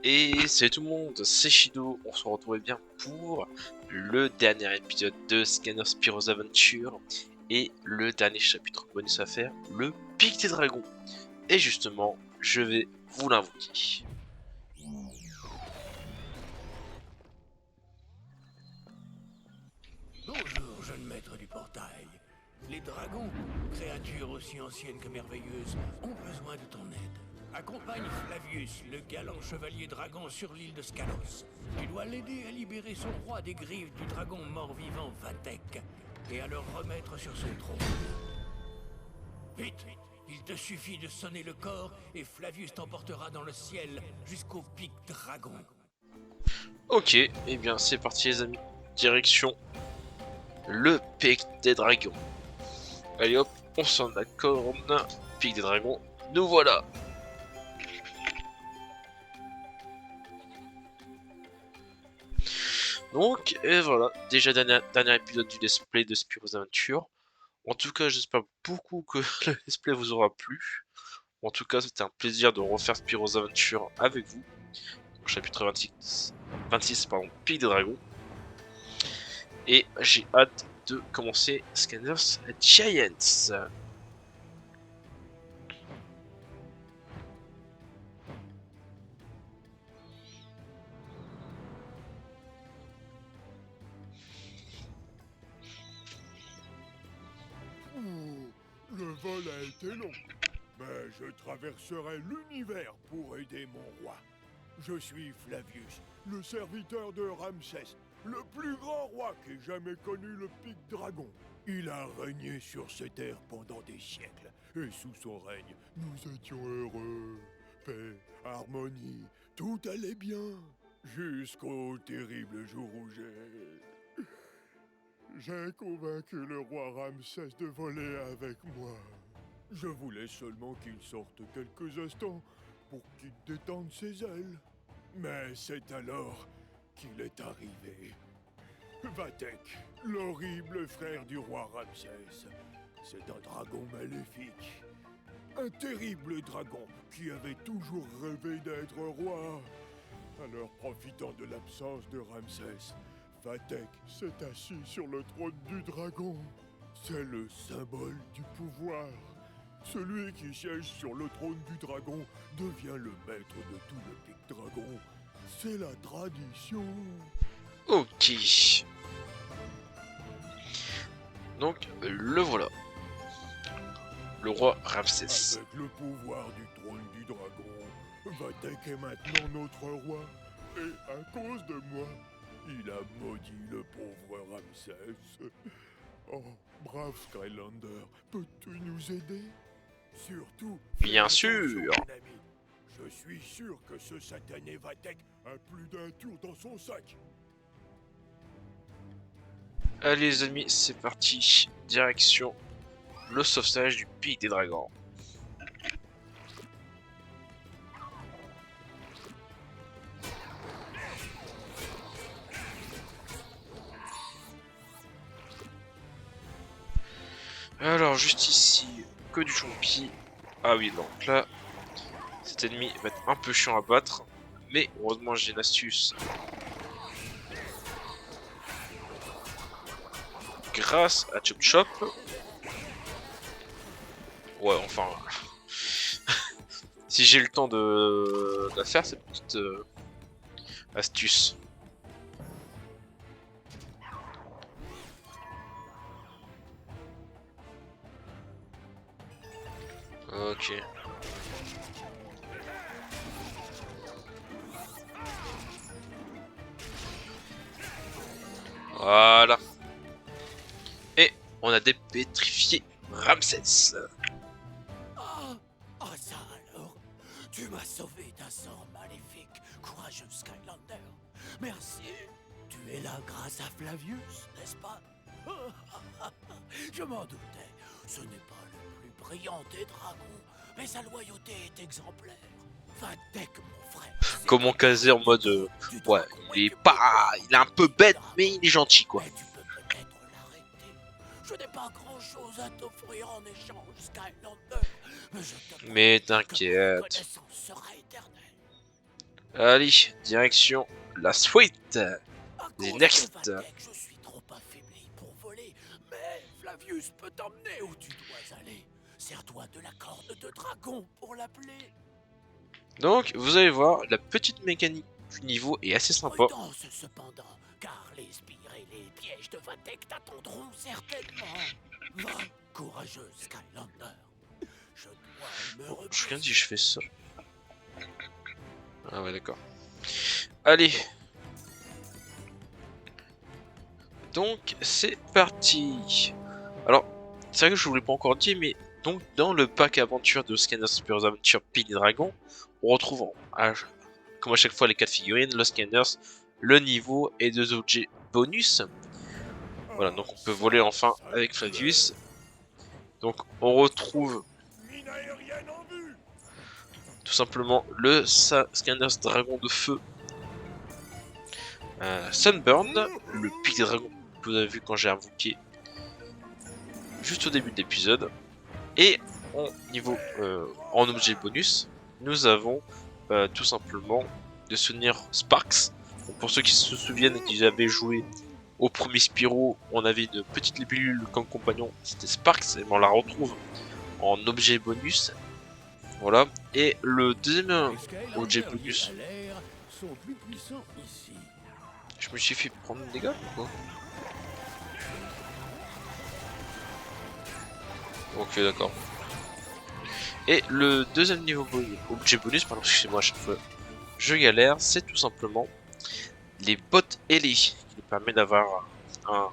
Et salut tout le monde, c'est Shido, on se retrouve bien pour le dernier épisode de Scanner Spiro's Adventure et le dernier chapitre bonus à faire, le Pic des Dragons. Et justement, je vais vous l'invoquer. Bonjour, jeune maître du portail. Les dragons, créatures aussi anciennes que merveilleuses, ont besoin de ton aide. Accompagne Flavius, le galant chevalier dragon sur l'île de Scalos. Tu dois l'aider à libérer son roi des griffes du dragon mort-vivant Vatek et à le remettre sur son trône. Vite, il te suffit de sonner le corps et Flavius t'emportera dans le ciel jusqu'au pic dragon. Ok, et bien c'est parti les amis, direction le Pic des Dragons. Allez hop, on s'en accorde, Pic des Dragons, nous voilà. Donc, et voilà, déjà dernier épisode du Let's Play de Spiro's Adventure. En tout cas, j'espère beaucoup que le Let's Play vous aura plu. En tout cas, c'était un plaisir de refaire Spiro's Adventure avec vous. Au chapitre 26 pardon, Pic des Dragons. Et j'ai hâte de commencer Scanners Giants. Le vol a été long, mais je traverserai l'univers pour aider mon roi. Je suis Flavius, le serviteur de Ramsès, le plus grand roi qu'ait jamais connu le Pic Dragon. Il a régné sur cette terre pendant des siècles, et sous son règne, nous étions heureux. Paix, harmonie, tout allait bien, jusqu'au terrible jour où j'ai convaincu le roi Ramsès de voler avec moi. Je voulais seulement qu'il sorte quelques instants pour qu'il détende ses ailes. Mais c'est alors qu'il est arrivé. Vatek, l'horrible frère du roi Ramsès. C'est un dragon maléfique. Un terrible dragon qui avait toujours rêvé d'être roi. Alors, profitant de l'absence de Ramsès, Vatek s'est assis sur le trône du dragon. C'est le symbole du pouvoir. Celui qui siège sur le trône du dragon devient le maître de tout le Pic Dragon. C'est la tradition. Ok. Donc, le voilà. Le roi Ramsès. Avec le pouvoir du trône du dragon, Vatek est maintenant notre roi. Et à cause de moi, il a maudit le pauvre Ramsès. Oh, brave Skylander, peux-tu nous aider? Surtout, Bien fais attention, sûr. mon ami. Je suis sûr que ce satané Vatek a plus d'un tour dans son sac. Allez les amis, c'est parti. Direction le sauvetage du Pic des Dragons. Alors juste ici, que du champi. Ah oui, donc là, cet ennemi va être un peu chiant à battre. Mais heureusement j'ai une astuce. Grâce à Chop Chop. Ouais, enfin... si j'ai le temps de la faire, cette petite astuce. Ok. Voilà. Et on a dépétrifié Ramsès. Ah, ah ça alors, tu m'as sauvé d'un sort maléfique, courageux Skylander. Merci. Tu es là grâce à Flavius, n'est-ce pas? Je m'en doutais. Ce n'est pas le plus brillant des dragons, mais sa loyauté est exemplaire. Vatek, mon frère. c'est Comment un caser en mode... du ouais, dragon il est que pas... Il est un peu bête, mais il est gentil, quoi. Mais tu peux peut-être l'arrêter. Je n'ai pas grand-chose à t'offrir en échange, Skylander. Mais je te Mais promets que notre t'inquiète. connaissance sera éternelle. Allez, direction la suite. À The cause next. de Vatek, je suis trop affaibli pour voler. Mais Flavius peut t'emmener où tu dois aller. Sers-toi de la corde de dragon pour l'appeler. Donc, vous allez voir, la petite mécanique du niveau est assez sympa. Prudence cependant, car les spires et les pièges de Vatek t'attendront certainement. Va, courageux Skylander. Je dois me Bon, je regarde reposer. si je fais ça. Ah ouais, d'accord. Allez. Donc, c'est parti. Alors, c'est vrai que je vous l'ai pas encore dit, mais donc dans le pack aventure de Scanners Spears Adventure Pig Dragon, on retrouve, comme à chaque fois, les 4 figurines, le Scanners, le niveau et 2 objets bonus. Voilà, donc on peut voler enfin avec Flavius. Donc, on retrouve Mine aérienne en vue. tout simplement le Scanners Dragon de Feu. Sunburn, le Pig Dragon que vous avez vu quand j'ai invoqué juste au début de l'épisode. Et en objet bonus, nous avons tout simplement le souvenir Sparks. Donc pour ceux qui se souviennent et qui avaient joué au premier Spyro, on avait une petite libellule comme compagnon, c'était Sparks, et on la retrouve en objet bonus. Voilà. Et le deuxième Les Skylanders objet liés bonus, à l'air sont plus puissants ici. je me suis fait prendre des dégâts ou quoi? Ok, d'accord. Et le deuxième niveau objet bonus, pardon, excusez-moi à chaque fois, je galère, c'est tout simplement les bottes ailées, qui nous permet d'avoir un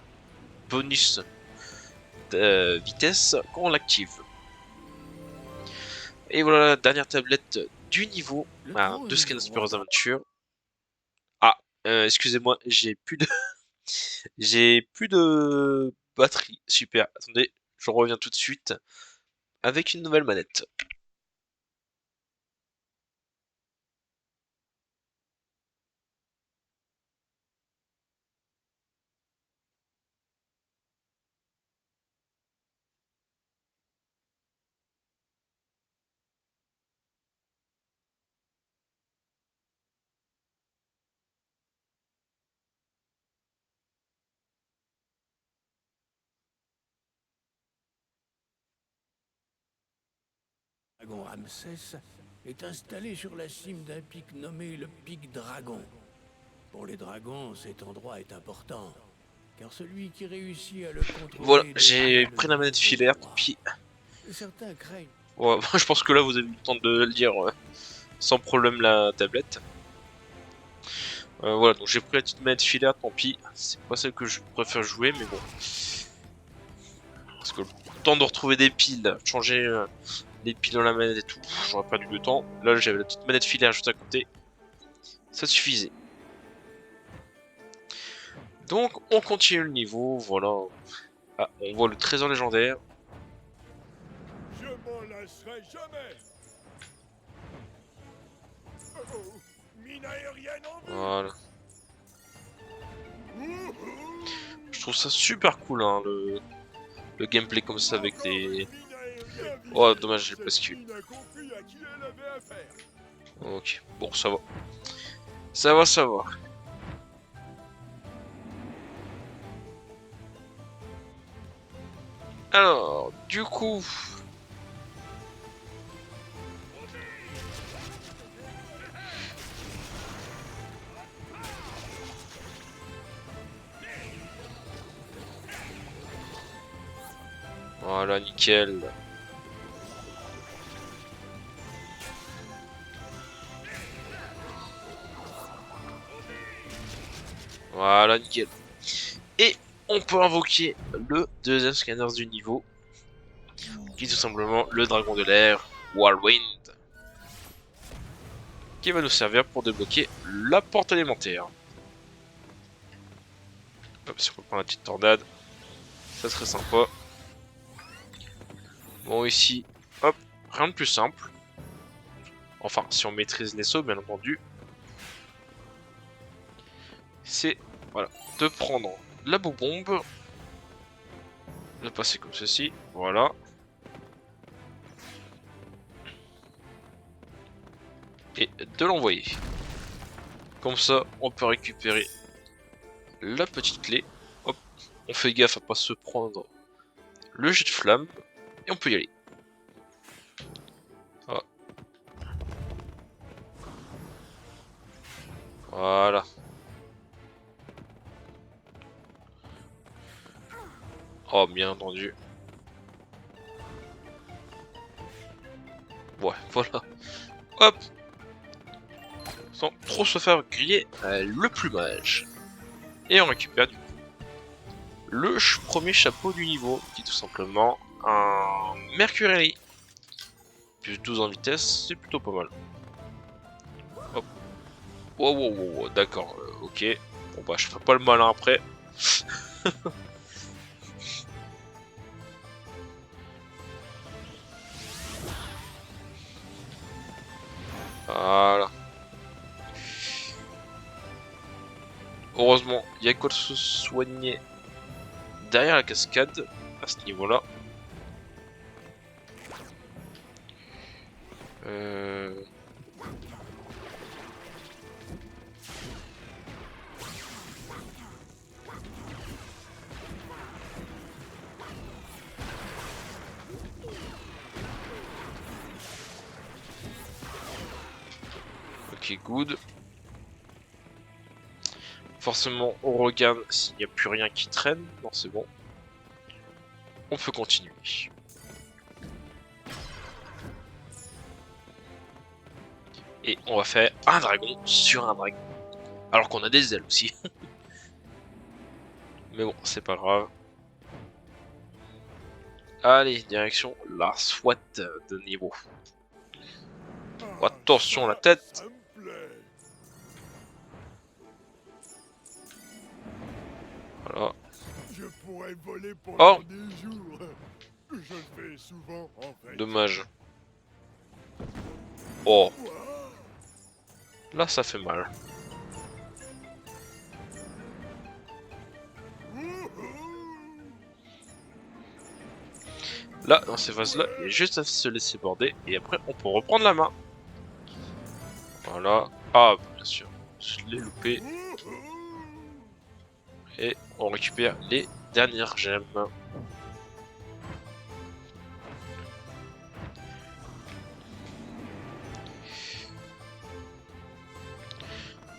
bonus de vitesse quand on l'active. Et voilà la dernière tablette du niveau Le de trône Scan du Spears roi. Adventure. Ah, excusez-moi, j'ai plus de j'ai plus de batterie. Super. Attendez, je reviens tout de suite avec une nouvelle manette. Le dragon Ramsès est installé sur la cime d'un pic nommé le pic Dragon. Pour les dragons, cet endroit est important, car celui qui réussit à le Voilà, contrôler j'ai deviendra pris le la manette nouveau filaire, tant roi. pis. Certains craignent. Ouais, je pense que là vous avez eu le temps de le dire sans problème la tablette. Voilà, donc j'ai pris la petite manette filaire, tant pis. C'est pas celle que je préfère jouer, mais bon. Parce que le temps de retrouver des piles, changer les piles dans la manette et tout, j'aurais perdu du temps. Là j'avais la petite manette filaire juste à côté. Ça suffisait. Donc on continue le niveau, voilà. Ah, on voit le trésor légendaire. Je m'en lasserai jamais. Oh, mine aérienne en vue. Voilà. Je trouve ça super cool, hein, le gameplay comme ça avec les... Oh, dommage, j'ai pas esquivé. Ok, bon, ça va. Ça va, ça va. Alors, du coup... Voilà, nickel. Voilà, nickel. Et on peut invoquer le deuxième scanner du niveau, qui est tout simplement le dragon de l'air, Whirlwind, qui va nous servir pour débloquer la porte élémentaire. Hop, si on peut prendre la petite tornade, ça serait sympa. Bon, ici, hop, rien de plus simple. Enfin, si on maîtrise les sauts, bien entendu. C'est, voilà, de prendre la boubombe, de passer comme ceci, voilà. Et de l'envoyer. Comme ça, on peut récupérer la petite clé. Hop, on fait gaffe à pas se prendre le jet de flamme. Et on peut y aller. Ah. Voilà. Oh, bien entendu. Ouais, voilà. Hop. Sans trop se faire griller le plumage. Et on récupère du coup le premier chapeau du niveau, qui est tout simplement un Mercury. Plus 12 en vitesse, c'est plutôt pas mal. Hop. Wow, wow, wow, wow. D'accord, ok. Bon bah je ferai pas le malin après. Voilà. Heureusement, il y a quoi de se soigner derrière la cascade à ce niveau-là. Ok, good. Forcément, on regarde s'il n'y a plus rien qui traîne. Non, c'est bon. On peut continuer. Et on va faire un dragon sur un dragon. Alors qu'on a des ailes aussi. Mais bon, c'est pas grave. Allez, direction la SWAT de niveau. Ah, Attention la ça, tête. ça me plaît. Voilà. Je pourrais voler Oh. pendant des jours. Je le fais souvent en fait. Dommage. Oh, Quoi? là ça fait mal. Là, dans ces phases-là, il est juste à se laisser border. Et après, on peut reprendre la main. Voilà. Ah, bien sûr. Je l'ai loupé. Et on récupère les dernières gemmes.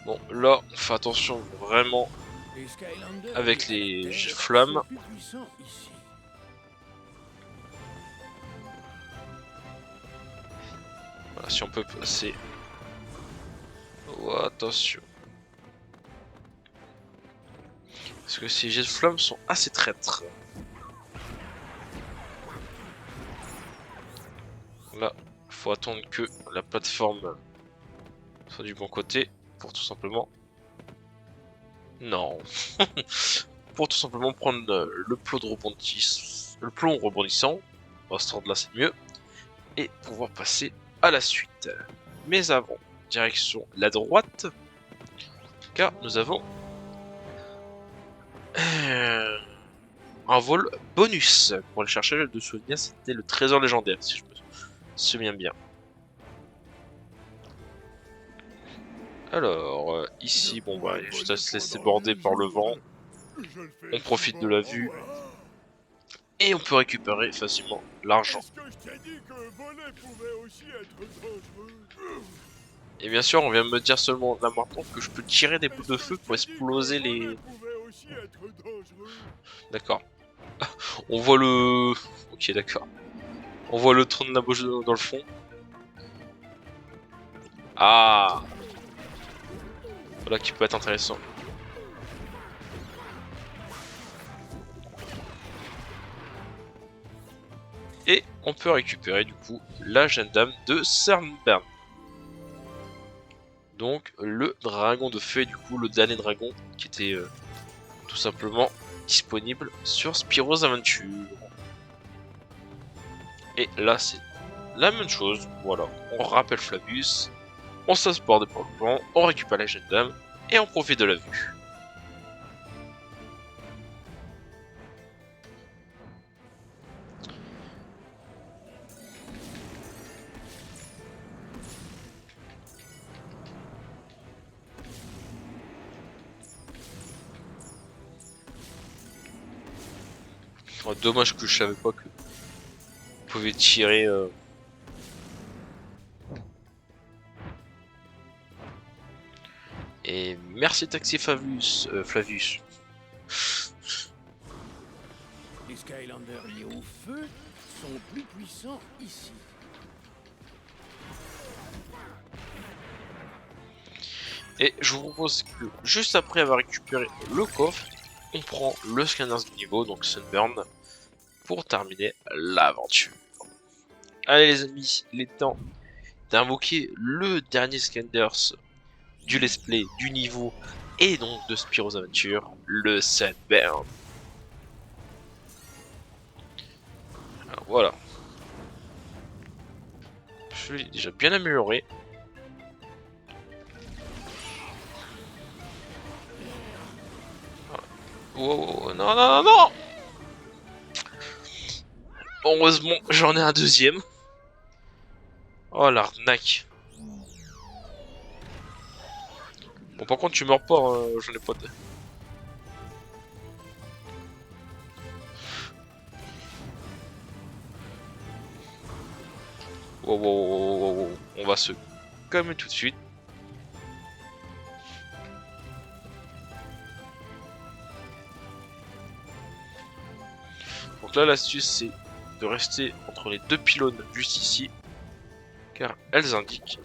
Bon, là, on fait attention vraiment Les Skylanders avec de la les Terre jets de flammes. sont plus puissants ici. Voilà, si on peut passer. Oh, attention. Parce que ces jets de flammes sont assez traîtres. Là, faut attendre que la plateforme soit du bon côté pour tout simplement. Non. Pour tout simplement prendre le plot de rebondissement. Le plomb rebondissant. À ce ordre là, c'est mieux. Et pouvoir passer à la suite. Mais avant, direction la droite. Car nous avons un vol bonus. Pour le chercher de souvenirs, c'était le trésor légendaire, si je me souviens bien. Alors, ici, bon bah, juste à se laisser border par le vent. On profite de la vue. Et on peut récupérer facilement l'argent. Est-ce que je t'ai dit que voler pouvait aussi être dangereux? Et bien sûr, on vient de me dire seulement là maintenant que je peux tirer des boules de feu pour exploser les... Voler pouvait aussi être dangereux. D'accord. On voit le... Ok, d'accord. On voit le tronc de la bouche dans le fond. Ah, voilà qui peut être intéressant. Et on peut récupérer du coup la jeune dame de Cernbern. Donc le dragon de feu, du coup le dernier dragon qui était tout simplement disponible sur Spyro's Adventure. Et là c'est la même chose, voilà, on rappelle Flavius, on s'asporde pour le plan, on récupère la jeune dame et on profite de la vue. Oh, dommage que je savais pas que vous pouvez tirer. Et merci Taxi Flavius. Flavius. Les Skylanders liés au feu sont plus puissants ici. Et je vous propose que juste après avoir récupéré le coffre, on prend le scanner de niveau, donc Sunburn, pour terminer l'aventure. Allez les amis, il est temps d'invoquer le dernier Scanders du let's play, du niveau, et donc de Spyro's Adventure, le Sunburn. Alors voilà. Je l'ai déjà bien amélioré. Oh, non, non, non, non! Heureusement, j'en ai un deuxième. Oh l'arnaque. Bon, par contre, tu meurs pas, hein, j'en ai pas de. Wow, wow, wow, wow, wow. On va se calmer tout de suite. Donc là, l'astuce, c'est de rester entre les deux pylônes juste ici, car elles indiquent.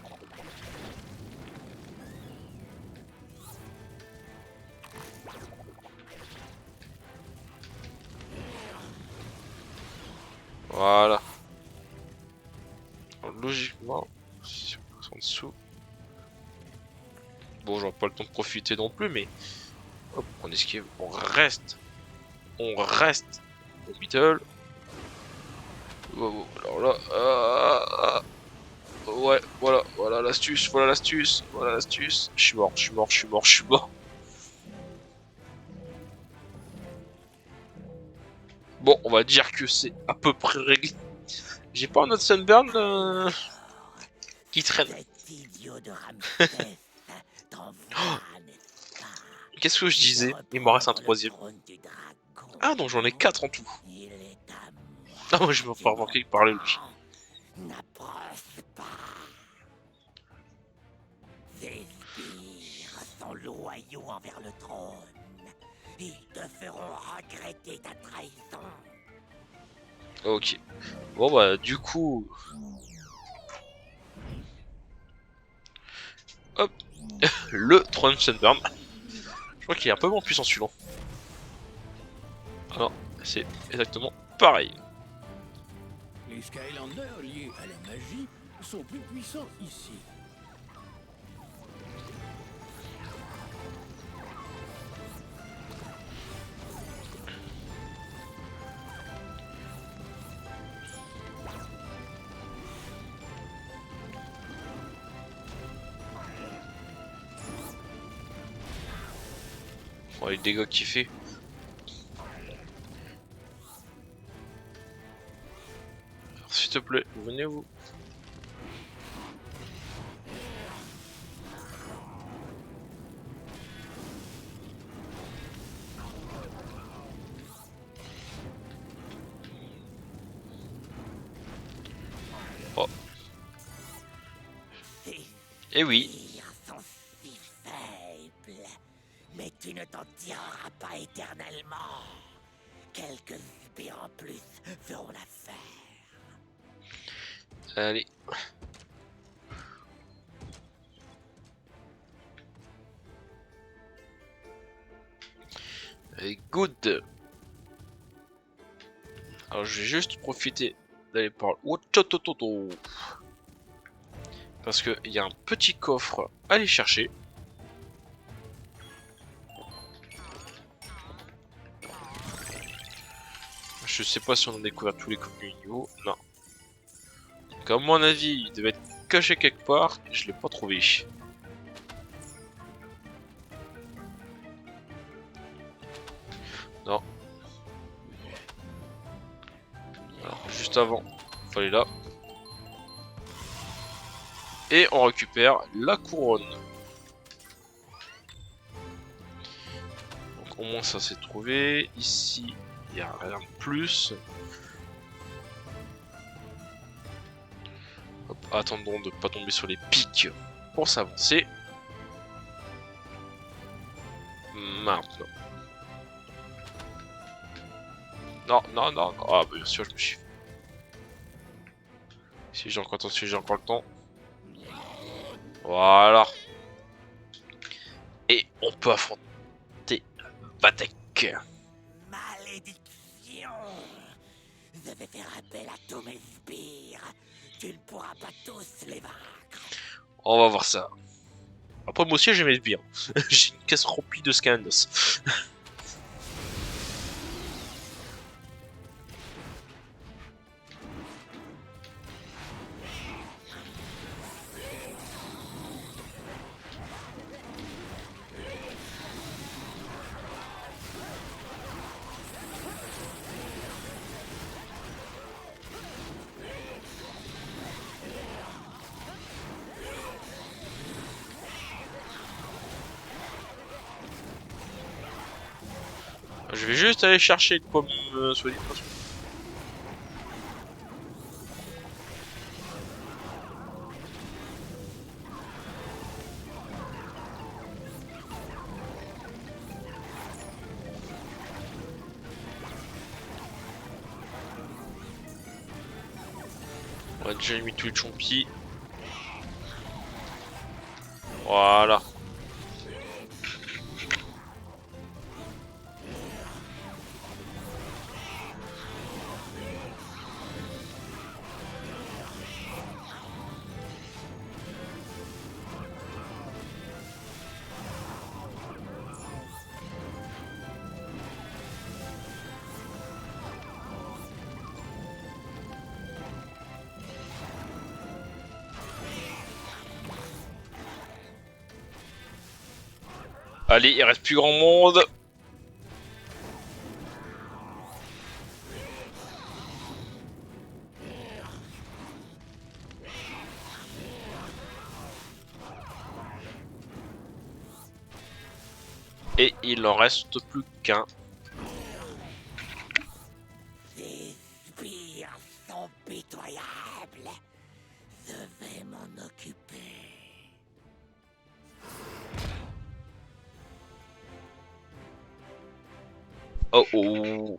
Voilà. Alors, logiquement, si on passe en dessous. Bon, j'aurai pas le temps de profiter non plus, mais hop, on esquive, on reste au middle. Wow, alors là, ouais, voilà l'astuce, voilà l'astuce, voilà l'astuce. Je suis mort, je suis mort, je suis mort, je suis mort. Bon, on va dire que c'est à peu près réglé. J'ai pas un autre Sunburn qui traîne. Cet idiot de Ramsès t'envoie, n'est-ce pas? Qu'est-ce que je disais? Pour Il m'en reste un reprendre le troisième. trône du dragon. Ah donc j'en ai 4 en tout. Il est à moi. Ah moi je me fais remarquer par lui. N'approche pas. Ces sbires sont loyaux envers le trône. Ils te feront regretter ta trahison. Ok. Bon bah du coup... Hop. Le troisième Sunburn. Je crois qu'il est un peu moins puissant celui-là. Ah non, c'est exactement pareil. Les Skylanders liés à la magie sont plus puissants ici. Bon, les dégâts qu'il fait. Alors, s'il te plaît, venez-vous. Oh. Eh oui. Sbires sont si faibles. Mais tu ne t'en tireras pas éternellement. Quelques sbires en plus feront l'affaire. Allez. Allez, good. Alors je vais juste profiter d'aller par le... Parce qu'il y a un petit coffre à aller chercher. Je sais pas si on a découvert tous les coffres du niveau. Non. Donc à mon avis, il devait être caché quelque part. Et je l'ai pas trouvé. Non. Alors, juste avant, il fallait là. Et on récupère la couronne. Donc au moins ça s'est trouvé. Ici, il n'y a rien de plus. Hop, attendons de ne pas tomber sur les pics pour s'avancer. Maintenant. Non, non, non, non. Ah, bien sûr, je me suis... Si j'ai encore le temps, si j'ai encore le temps. Voilà. Et on peut affronter Vatek. Malédiction! Je vais faire appel à tous mes sbires. Tu ne pourras pas tous les vaincre. On va voir ça. Après, moi aussi, j'ai mes sbires. J'ai une caisse remplie de Scandos. Je vais juste aller chercher une pomme solide. On a déjà mis tous les chompis. Voilà. Allez, il reste plus grand monde. Et il en reste plus qu'un. Ces sbires sont pitoyables. Je vais m'en occuper. Oh oh.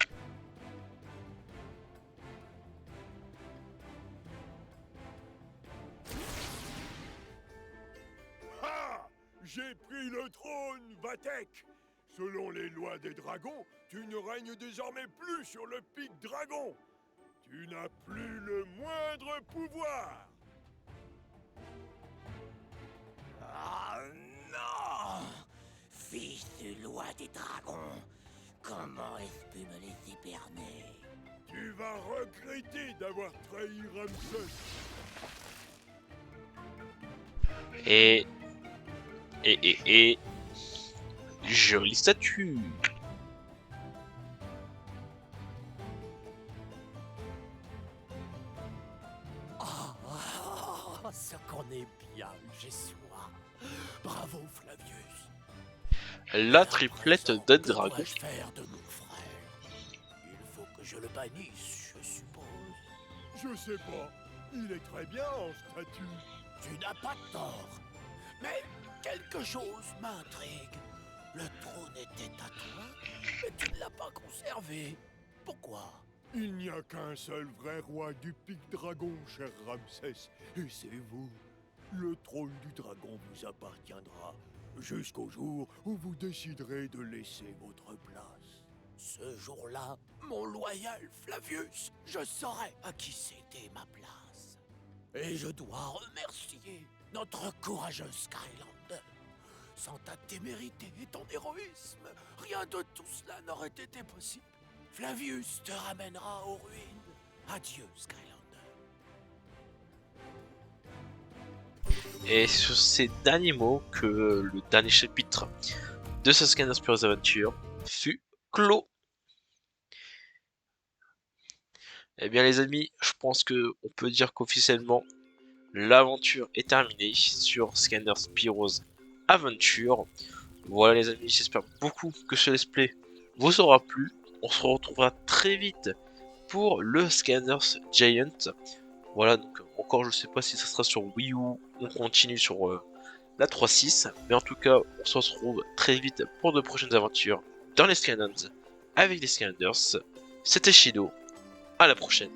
Ha! J'ai pris le trône, Vatek! Selon les lois des dragons, tu ne règnes désormais plus sur le pic dragon. Tu n'as plus le moindre pouvoir. Oh non! Fils de loi des dragons, comment est-ce pu me laisser berner? Tu vas regretter d'avoir trahi Ramsès. Et... Jolie statue. Oh, ce qu'on est bien, j'ai soin. Bravo, Flavius. La triplette de Que dragon. dois-je faire de mon frère? Il faut que je le bannisse, je suppose. Je sais pas. Il est très bien en statue. Tu n'as pas tort. Mais quelque chose m'intrigue. Le trône était à toi, mais tu ne l'as pas conservé. Pourquoi? Il n'y a qu'un seul vrai roi du pic dragon, cher Ramsès, et c'est vous. Le trône du dragon vous appartiendra jusqu'au jour où vous déciderez de laisser votre place. Ce jour-là, mon loyal Flavius, je saurai à qui céder ma place. Et je dois remercier notre courageux Skylander. Sans ta témérité et ton héroïsme, rien de tout cela n'aurait été possible. Flavius te ramènera aux ruines. Adieu, Skylander. Et sur ces derniers mots que le dernier chapitre de ce Scanner Pure Adventure fut clos. Eh bien les amis, je pense que on peut dire qu'officiellement l'aventure est terminée sur Scanner Spiro's Adventure. Voilà les amis, j'espère beaucoup que ce let's play vous aura plu. on se retrouvera très vite pour le Scanners Giant. Voilà, donc encore je sais pas si ça sera sur Wii U, on continue sur la 3.6, mais en tout cas on se retrouve très vite pour de prochaines aventures dans les Scanners avec les Scanners. C'était Shido, à la prochaine.